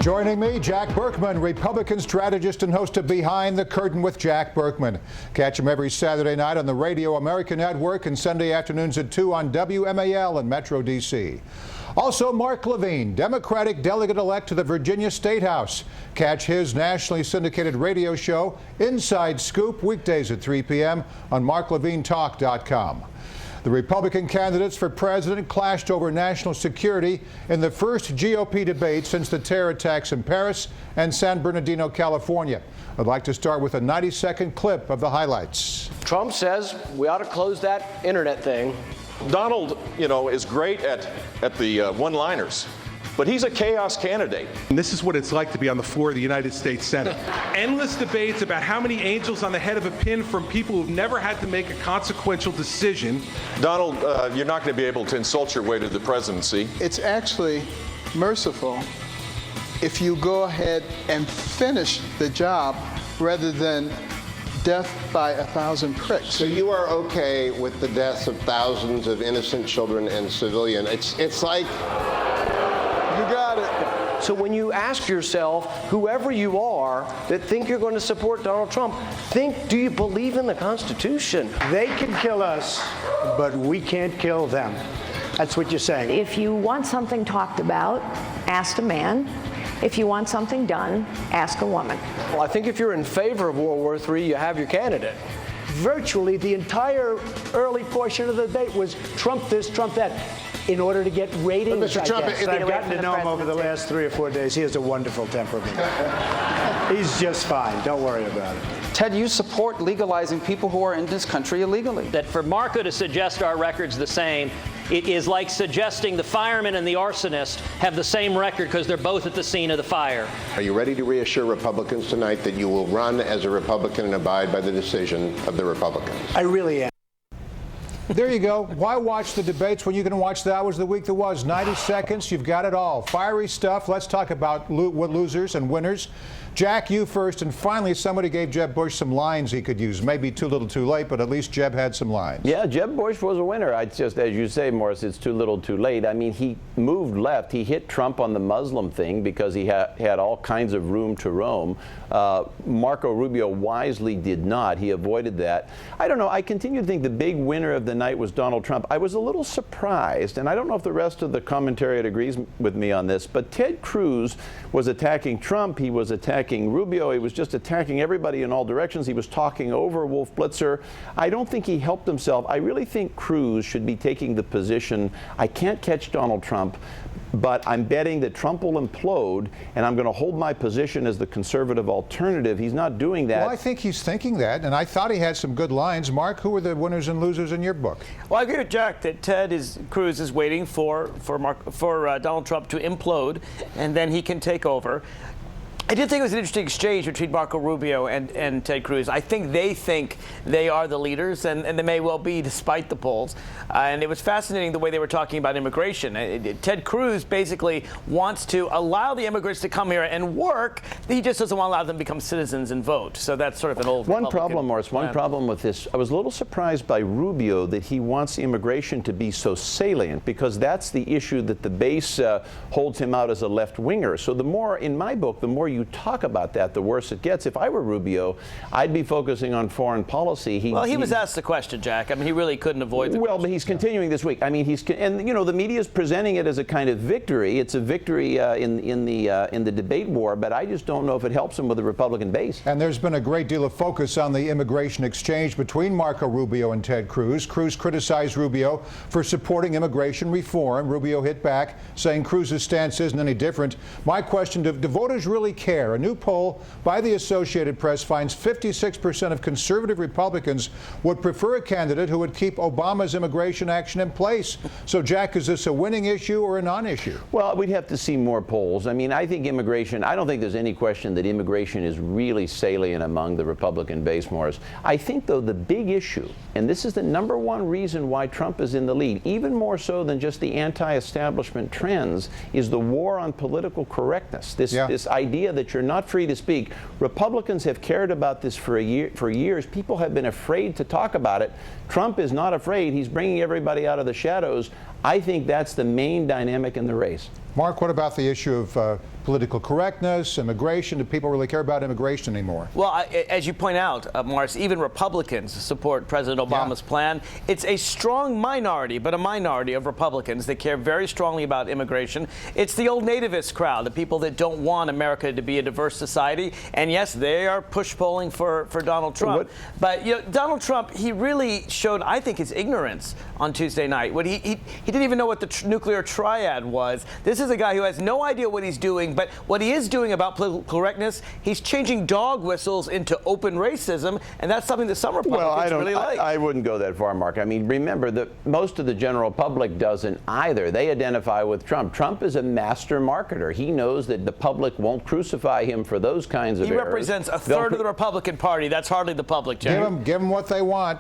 Joining me, Jack BURKMAN, Republican strategist and host of Behind the Curtain with Jack BURKMAN. Catch him every Saturday night on the Radio America Network and Sunday afternoons at 2 on WMAL in Metro D.C. Also, Mark Levine, Democratic delegate-elect to the Virginia State House. Catch his nationally syndicated radio show, Inside Scoop, weekdays at 3 p.m. on marklevinetalk.com. The Republican candidates for president clashed over national security in the first GOP debate since the terror attacks in Paris and San Bernardino, California. I'd like to start with a 90-second clip of the highlights. Trump says we ought to close that internet thing. Donald, is great at the one-liners, but he's a chaos candidate. And this is what it's like to be on the floor of the United States Senate. Endless debates about how many angels on the head of a pin from people who've never had to make a consequential decision. Donald, you're not going to be able to insult your way to the presidency. It's actually merciful if you go ahead and finish the job rather than death by 1,000 pricks. So you are okay with the deaths of thousands of innocent children and civilians? It's like... You got it. So when you ask yourself, whoever you are that think you're going to support Donald Trump, do you believe in the Constitution? They can kill us, but we can't kill them. That's what you're saying. If you want something talked about, ask a man. If you want something done, ask a woman. Well, I think if you're in favor of World War III, you have your candidate. Virtually the entire early portion of the debate was Trump this, Trump that, in order to get ratings, but Mr. Trump, I've gotten to know him over the last 3 or 4 days. He has a wonderful temperament. He's just fine. Don't worry about it. Ted, you support legalizing people who are in this country illegally. That for Marco to suggest our record's the same, it is like suggesting the fireman and the arsonist have the same record because they're both at the scene of the fire. Are you ready to reassure Republicans tonight that you will run as a Republican and abide by the decision of the Republicans? I really am. There you go. Why watch the debates when you can watch the Hours of the Week that was? 90 seconds, you've got it all. Fiery stuff. Let's talk about what losers and winners. Jack, you first, and finally somebody gave Jeb Bush some lines he could use. Maybe too little too late, but at least Jeb had some lines. Yeah, Jeb Bush was a winner. It's just, as you say, Morris, it's too little too late. I mean, he moved left. He hit Trump on the Muslim thing because he had all kinds of room to roam. Marco Rubio wisely did not. He avoided that. I don't know. I continue to think the big winner of the night was Donald Trump. I was a little surprised, and I don't know if the rest of the commentariat agrees with me on this, but Ted Cruz was attacking Trump. He was attacking Rubio. He was just attacking everybody in all directions. He was talking over Wolf Blitzer. I don't think he helped himself. I really think Cruz should be taking the position, I can't catch Donald Trump, but I'm betting that Trump will implode, and I'm going to hold my position as the conservative alternative. He's not doing that. Well, I think he's thinking that, and I thought he had some good lines. Mark, who are the winners and losers in your book? Well, I agree with Jack that Cruz is waiting for Donald Trump to implode, and then he can take over. I did think it was an interesting exchange between Marco Rubio and Ted Cruz. I think they are the leaders, and they may well be despite the polls. And it was fascinating the way they were talking about immigration. Ted Cruz basically wants to allow the immigrants to come here and work. He just doesn't want to allow them to become citizens and vote. So that's sort of an old One problem, Morris, one problem with this. I was a little surprised by Rubio that he wants immigration to be so salient, because that's the issue that the base holds him out as a left-winger. So the more, in my book, the more you talk about that, the worse it gets. If I were Rubio, I'd be focusing on foreign policy. He was asked the question, Jack. I mean, he really couldn't avoid the question. But he's continuing this week. I mean, the media is presenting it as a kind of victory. It's a victory in the debate war, but I just don't know if it helps him with the Republican base. And there's been a great deal of focus on the immigration exchange between Marco Rubio and Ted Cruz. Cruz criticized Rubio for supporting immigration reform. Rubio hit back, saying Cruz's stance isn't any different. My question, do voters really care? A new poll by the Associated Press finds 56% of conservative Republicans would prefer a candidate who would keep Obama's immigration action in place. So, Jack, is this a winning issue or a non-issue? Well, we'd have to see more polls. I mean, I think immigration, I don't think there's any question that immigration is really salient among the Republican base, Morris. I think, though, the big issue, and this is the #1 reason why Trump is in the lead, even more so than just the anti-establishment trends, is the war on political correctness. This idea that you're not free to speak. Republicans have cared about this for years. People have been afraid to talk about it. Trump is not afraid. He's bringing everybody out of the shadows. I think that's the main dynamic in the race. Mark, what about the issue of political correctness, immigration? Do people really care about immigration anymore? Well, as you point out, Morris, even Republicans support President Obama's plan. It's a strong minority, but a minority of Republicans that care very strongly about immigration. It's the old nativist crowd, the people that don't want America to be a diverse society. And yes, they are push-polling for Donald Trump. But you know, Donald Trump, he really showed, I think, his ignorance on Tuesday night. When he didn't even know what the nuclear triad was. This is a guy who has no idea what he's doing, but what he is doing about political correctness, he's changing dog whistles into open racism, and that's something that some Republicans really like. I wouldn't go that far, Mark. I mean, remember that most of the general public doesn't either. They identify with Trump. Trump is a master marketer. He knows that the public won't crucify him for those kinds of errors. He represents a third of the Republican Party. That's hardly the public, Jack. Give them what they want.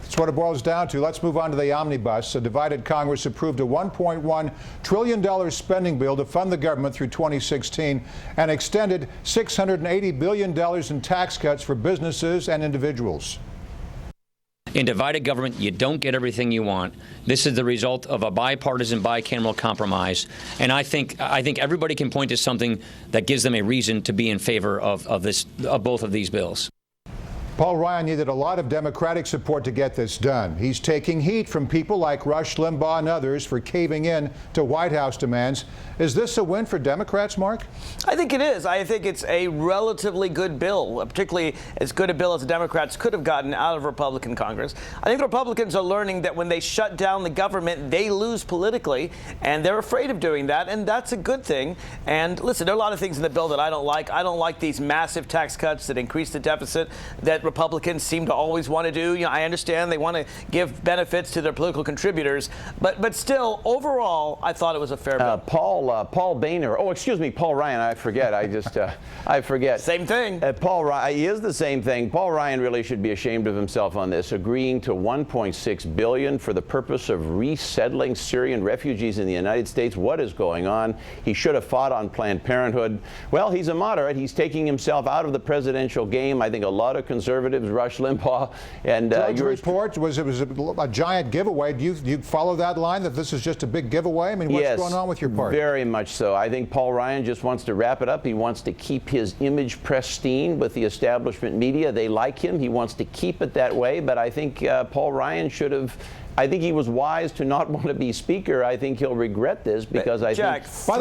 That's what it boils down to. Let's move on to the omnibus. A divided Congress approved a $1.1 trillion spending bill to fund the government through 2016 and extended $680 billion in tax cuts for businesses and individuals. In divided government, you don't get everything you want. This is the result of a bipartisan, bicameral compromise, and I think everybody can point to something that gives them a reason to be in favor of both of these bills. Paul Ryan needed a lot of Democratic support to get this done. He's taking heat from people like Rush Limbaugh and others for caving in to White House demands. Is this a win for Democrats, Mark? I think it is. I think it's a relatively good bill, particularly as good a bill as the Democrats could have gotten out of Republican Congress. I think the Republicans are learning that when they shut down the government, they lose politically, and they're afraid of doing that, and that's a good thing. And listen, there are a lot of things in the bill that I don't like. I don't like these massive tax cuts that increase the deficit that Republicans seem to always want to do. You know, I understand they want to give benefits to their political contributors, but still, overall, I thought it was a fair bill. Paul Boehner. Oh, excuse me, Paul Ryan. I forget. I forget. Same thing. Paul Ryan. He is the same thing. Paul Ryan really should be ashamed of himself on this, agreeing to $1.6 billion for the purpose of resettling Syrian refugees in the United States. What is going on? He should have fought on Planned Parenthood. Well, he's a moderate. He's taking himself out of the presidential game. I think a lot of conservatives, Rush Limbaugh, and your report was a giant giveaway. Do you follow that line that this is just a big giveaway? I mean, what's going on with your party? Very much so. I think Paul Ryan just wants to wrap it up. He wants to keep his image pristine with the establishment media. They like him. He wants to keep it that way. But I think Paul Ryan should have. I think he was wise to not want to be speaker. I think he'll regret this because I think. By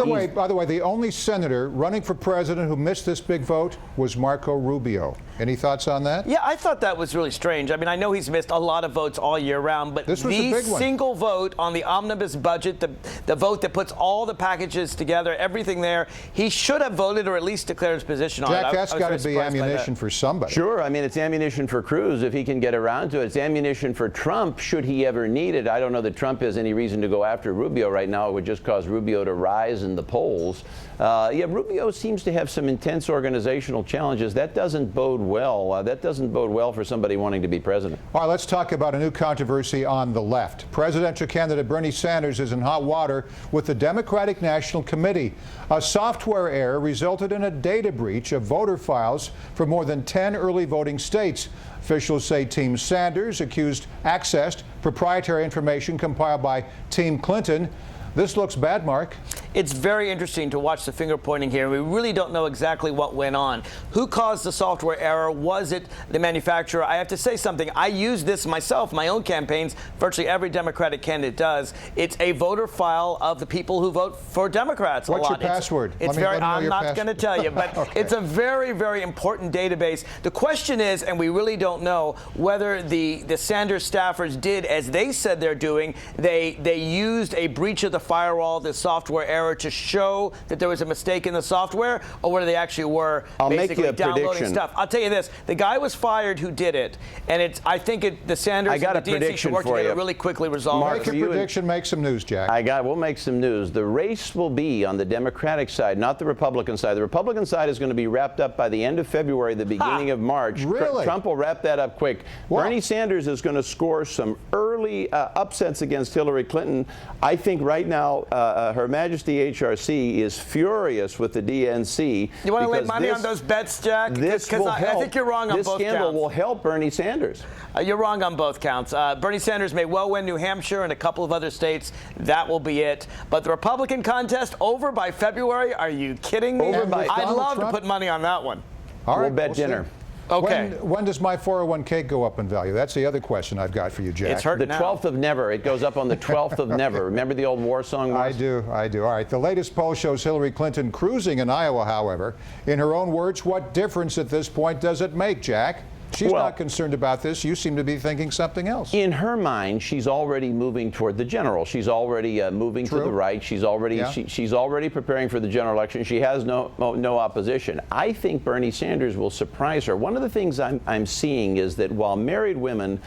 the way, the only senator running for president who missed this big vote was Marco Rubio. Any thoughts on that? Yeah, I thought that was really strange. I mean, I know he's missed a lot of votes all year round, but this was a big one. Single vote on the omnibus budget, the vote that puts all the packages together, everything there, he should have voted or at least declared his position on it. Jack, that's got to be ammunition for somebody. Sure. I mean, it's ammunition for Cruz if he can get around to it. It's ammunition for Trump should he ever need it. I don't know that Trump has any reason to go after Rubio right now. It would just cause Rubio to rise in the polls. Yeah, Rubio seems to have some intense organizational challenges. That doesn't bode well. That doesn't bode well for somebody wanting to be president. All right, let's talk about a new controversy on the left. Presidential candidate Bernie Sanders is in hot water with the Democratic National Committee. A software error resulted in a data breach of voter files for more than 10 early voting states. Officials say Team Sanders accessed proprietary information compiled by Team Clinton. This looks bad, Mark. It's very interesting to watch the finger pointing here. We really don't know exactly what went on. Who caused the software error? Was it the manufacturer? I have to say something. I use this myself, my own campaigns. Virtually every Democratic candidate does. It's a voter file of the people who vote for Democrats. What's your password? I'm not going to tell you, but okay. It's a very, very important database. The question is, and we really don't know, whether the Sanders staffers did as they said they're doing. They used a breach of the firewall, the software error, to show that there was a mistake in the software, or whether they actually were basically downloading stuff. I'll tell you this: the guy was fired who did it, and I think the Sanders and the DNC should work together to really quickly resolve it. Make a prediction, make some news, Jack. We'll make some news. The race will be on the Democratic side, not the Republican side. The Republican side is going to be wrapped up by the end of February, the beginning of March. Really? Trump will wrap that up quick. Wow. Bernie Sanders is going to score some early upsets against Hillary Clinton. I think right now, Her Majesty DHRC is furious with the DNC. You want to lay money on those bets, Jack? This will help. I think you're wrong on both counts. This scandal will help Bernie Sanders. You're wrong on both counts. Bernie Sanders may well win New Hampshire and a couple of other states. That will be it. But the Republican contest over by February? Are you kidding me? I'd love to put money on that one. All right, we'll bet dinner. Okay. When does my 401k go up in value? That's the other question I've got for you, Jack. It's hurting the 12th of never. It goes up on the 12th of never. Remember the old war song? I do. All right. The latest poll shows Hillary Clinton cruising in Iowa, however. In her own words, what difference at this point does it make, Jack? She's not concerned about this. You seem to be thinking something else. In her mind, she's already moving toward the general. She's already moving to the right. She's already she's already preparing for the general election. She has no opposition. I think Bernie Sanders will surprise her. One of the things I'm seeing is that while married women,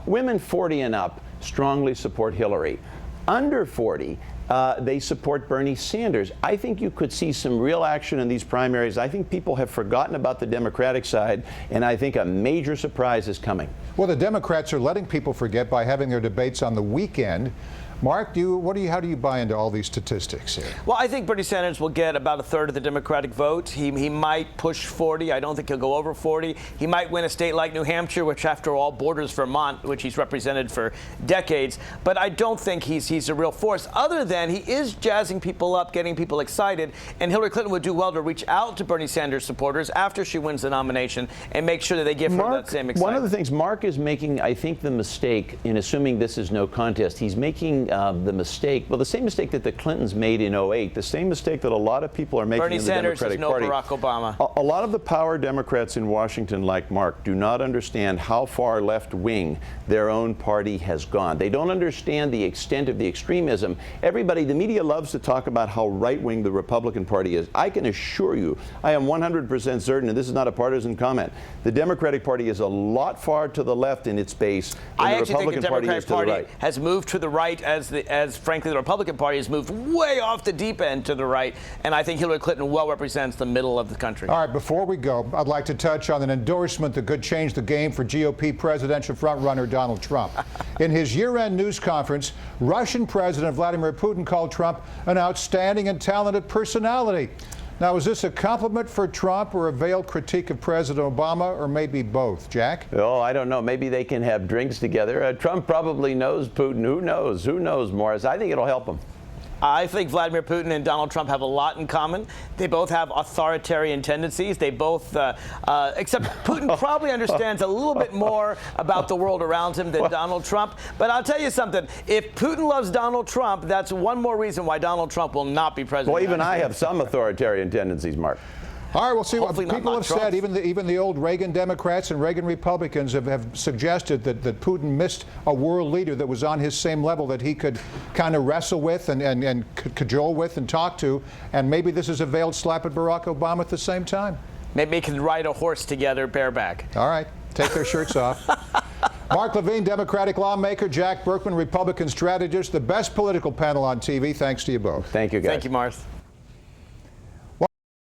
women 40 and up strongly support Hillary. Under 40, they support Bernie Sanders. I think you could see some real action in these primaries. I think people have forgotten about the Democratic side, and I think a major surprise is coming. Well, the Democrats are letting people forget by having their debates on the weekend. Mark, how do you buy into all these statistics here? Well, I think Bernie Sanders will get about a third of the Democratic vote. He might push 40. I don't think he'll go over 40. He might win a state like New Hampshire, which after all borders Vermont, which he's represented for decades. But I don't think he's a real force, other than he is jazzing people up, getting people excited. And Hillary Clinton would do well to reach out to Bernie Sanders supporters after she wins the nomination and make sure that they give her that same excitement. One of the things Mark is making, I think, the mistake in assuming this is no contest. He's making the mistake, the same mistake that the Clintons made in 2008, the same mistake that a lot of people are making Bernie in the Sanders Democratic is no Party. Barack Obama. A lot of the power Democrats in Washington, like Mark, do not understand how far left-wing their own party has gone. They don't understand the extent of the extremism. The media loves to talk about how right-wing the Republican Party is. I can assure you, I am 100% certain, and this is not a partisan comment, the Democratic Party is a lot far to the left in its base than the Republican Party is to the right. I actually think the Democratic Party has moved to the right as frankly the Republican Party has moved way off the deep end to the right, and I think Hillary Clinton well represents the middle of the country. All right, before we go, I'd like to touch on an endorsement that could change the game for GOP presidential frontrunner Donald Trump. In his year-end news conference, Russian President Vladimir Putin called Trump an outstanding and talented personality. Now, is this a compliment for Trump or a veiled critique of President Obama, or maybe both? Jack? Oh, I don't know. Maybe they can have drinks together. Trump probably knows Putin. Who knows? Who knows, Morris? I think it'll help him. I think Vladimir Putin and Donald Trump have a lot in common. They both have authoritarian tendencies. They both, except Putin probably understands a little bit more about the world around him than Donald Trump. But I'll tell you something. If Putin loves Donald Trump, that's one more reason why Donald Trump will not be president. Well, even I have some authoritarian tendencies, Mark. All right, we'll see what Hopefully people have said. Even the old Reagan Democrats and Reagan Republicans have suggested that Putin missed a world leader that was on his same level that he could kind of wrestle with and cajole with and talk to. And maybe this is a veiled slap at Barack Obama at the same time. Maybe they can ride a horse together bareback. All right, take their shirts off. Mark Levine, Democratic lawmaker, Jack Burkman, Republican strategist, the best political panel on TV. Thanks to you both. Thank you, guys. Thank you, Marth.